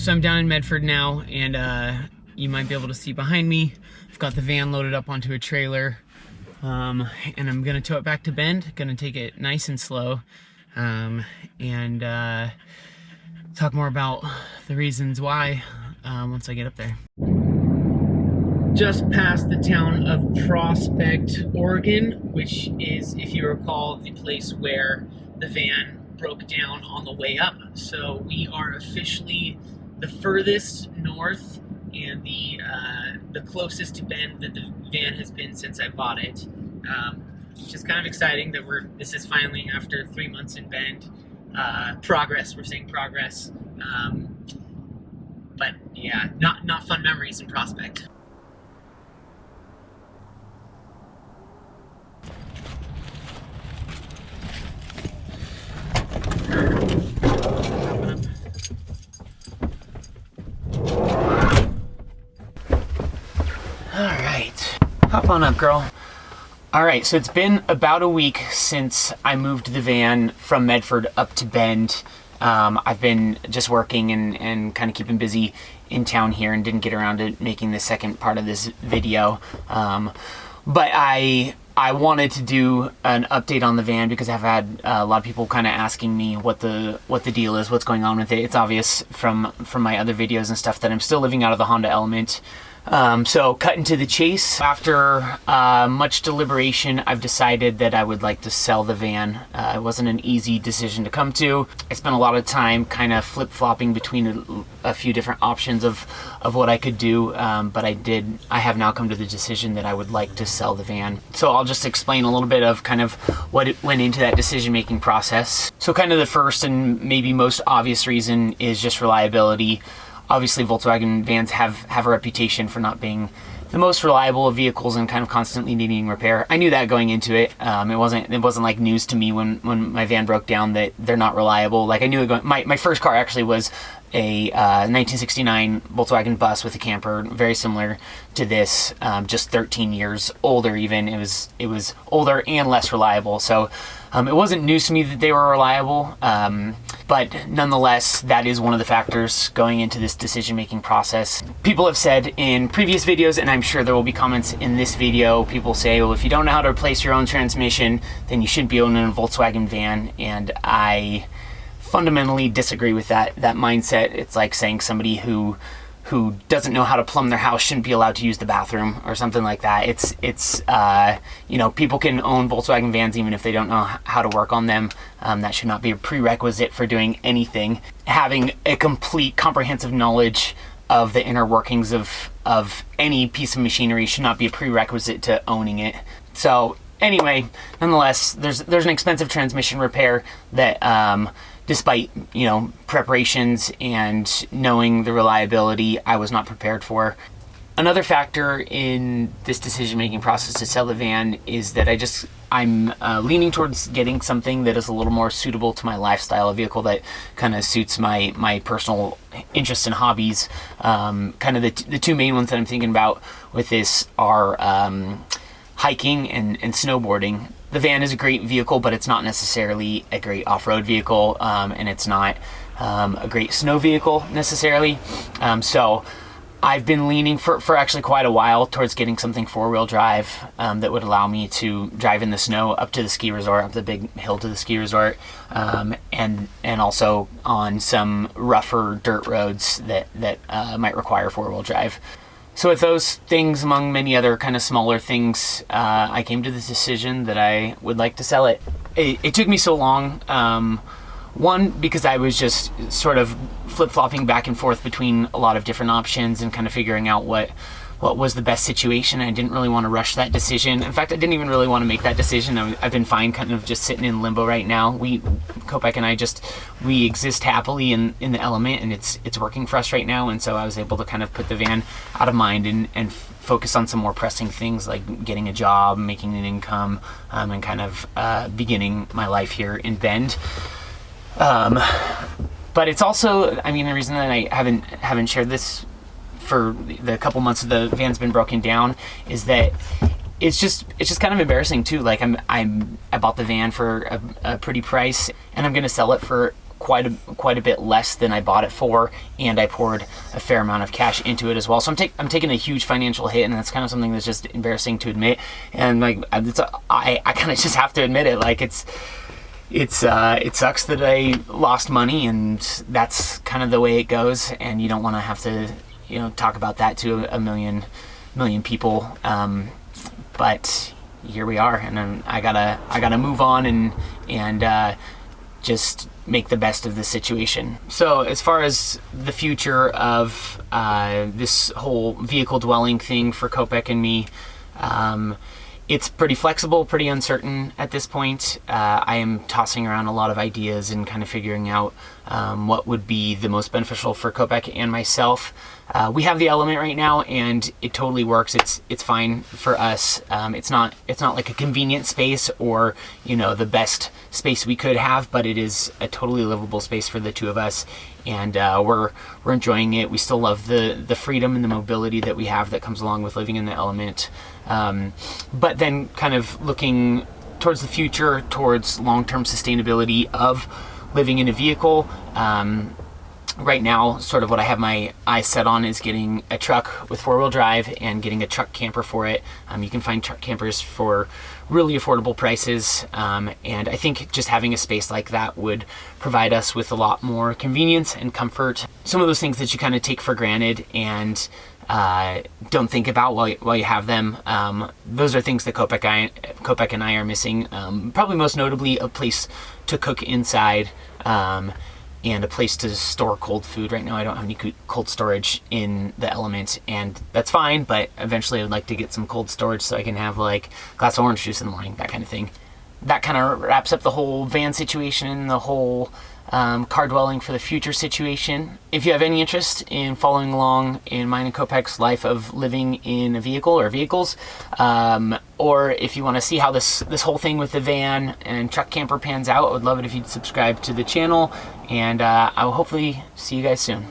So I'm down in Medford now, and you might be able to see behind me, I've got the van loaded up onto a trailer, and I'm gonna tow it back to Bend. Gonna take it nice and slow, and talk more about the reasons why once I get up there. Just past the town of Prospect, Oregon, which is, if you recall, the place where the van broke down on the way up. So we are officially the furthest north and the closest to Bend that the van has been since I bought it, which is kind of exciting that this is finally, after 3 months in Bend, progress. We're seeing progress, but yeah, not fun memories in Prospect. Alright, hop on up, girl. Alright, so it's been about a week since I moved the van from Medford up to Bend. I've been just working and kind of keeping busy in town here and didn't get around to making the second part of this video. But I wanted to do an update on the van because I've had a lot of people kind of asking me what the deal is, what's going on with it. It's obvious from my other videos and stuff that I'm still living out of the Honda Element. So cutting to the chase, after much deliberation, I've decided that I would like to sell the van. It wasn't an easy decision to come to. I spent a lot of time kind of flip-flopping between a few different options of what I could do, but I have now come to the decision that I would like to sell the van. So I'll just explain a little bit of kind of what it went into that decision-making process. So kind of the first and maybe most obvious reason is just reliability. Obviously, Volkswagen vans have a reputation for not being the most reliable of vehicles and kind of constantly needing repair. I knew that going into it. It wasn't like news to me when my van broke down that they're not reliable. Like I knew it going. My first car actually was a 1969 Volkswagen bus with a camper, very similar to this, just 13 years older. Even it was older and less reliable. So it wasn't news to me that they were reliable. But nonetheless, that is one of the factors going into this decision-making process. People have said in previous videos, and I'm sure there will be comments in this video, people say, well, if you don't know how to replace your own transmission, then you shouldn't be owning a Volkswagen van. And I fundamentally disagree with that mindset. It's like saying somebody who doesn't know how to plumb their house shouldn't be allowed to use the bathroom or something like that. It's you know, people can own Volkswagen vans even if they don't know how to work on them. That should not be a prerequisite for doing anything. Having a complete comprehensive knowledge of the inner workings of any piece of machinery should not be a prerequisite to owning it. So anyway, nonetheless, there's an expensive transmission repair that despite, you know, preparations and knowing the reliability, I was not prepared for. Another factor in this decision-making process to sell the van is that I'm leaning towards getting something that is a little more suitable to my lifestyle, a vehicle that kind of suits my personal interests and hobbies. Kind of the two main ones that I'm thinking about with this are hiking and snowboarding. The van is a great vehicle, but it's not necessarily a great off-road vehicle, and it's not a great snow vehicle necessarily. So I've been leaning for actually quite a while towards getting something four-wheel drive that would allow me to drive in the snow up to the ski resort, up the big hill to the ski resort, and also on some rougher dirt roads that might require four-wheel drive. So with those things, among many other kind of smaller things, I came to the decision that I would like to sell it. It took me so long. One, because I was just sort of flip-flopping back and forth between a lot of different options and kind of figuring out what was the best situation. I didn't really want to rush that decision. In fact, I didn't even really want to make that decision. I've been fine kind of just sitting in limbo right now. Kopek and I we exist happily in the Element, and it's working for us right now. And so I was able to kind of put the van out of mind and focus on some more pressing things like getting a job, making an income, and kind of beginning my life here in Bend. But it's also, I mean, the reason that I haven't shared this for the couple months the van's been broken down is that it's just kind of embarrassing too. Like I bought the van for a pretty price, and I'm gonna sell it for quite a bit less than I bought it for, and I poured a fair amount of cash into it as well. So I'm taking a huge financial hit, and that's kind of something that's just embarrassing to admit. And like I kind of just have to admit it. Like it sucks that I lost money, and that's kind of the way it goes. And you don't want to have to talk about that to a million people. But here we are, and I gotta move on and just make the best of the situation. So as far as the future of this whole vehicle dwelling thing for Kopek and me, it's pretty flexible, pretty uncertain at this point. I am tossing around a lot of ideas and kind of figuring out what would be the most beneficial for Kopek and myself. We have the Element right now, and it totally works. It's fine for us. It's not like a convenient space or the best space we could have, but it is a totally livable space for the two of us, and we're enjoying it. We still love the freedom and the mobility that we have that comes along with living in the Element. But then kind of looking towards the future, towards long-term sustainability of living in a vehicle. Right now, sort of what I have my eyes set on is getting a truck with four-wheel drive and getting a truck camper for it. You can find truck campers for really affordable prices, and I think just having a space like that would provide us with a lot more convenience and comfort. Some of those things that you kind of take for granted and don't think about while you have them. Those are things that Kopek and I are missing. Probably most notably a place to cook inside, and a place to store cold food. Right now I don't have any cold storage in the Element, and that's fine, but eventually I would like to get some cold storage so I can have like a glass of orange juice in the morning, that kind of thing. That kind of wraps up the whole van situation, the whole car dwelling for the future situation. If you have any interest in following along in mine and Kopek's life of living in a vehicle or vehicles, or if you want to see how this whole thing with the van and truck camper pans out, I would love it if you'd subscribe to the channel, and I will hopefully see you guys soon.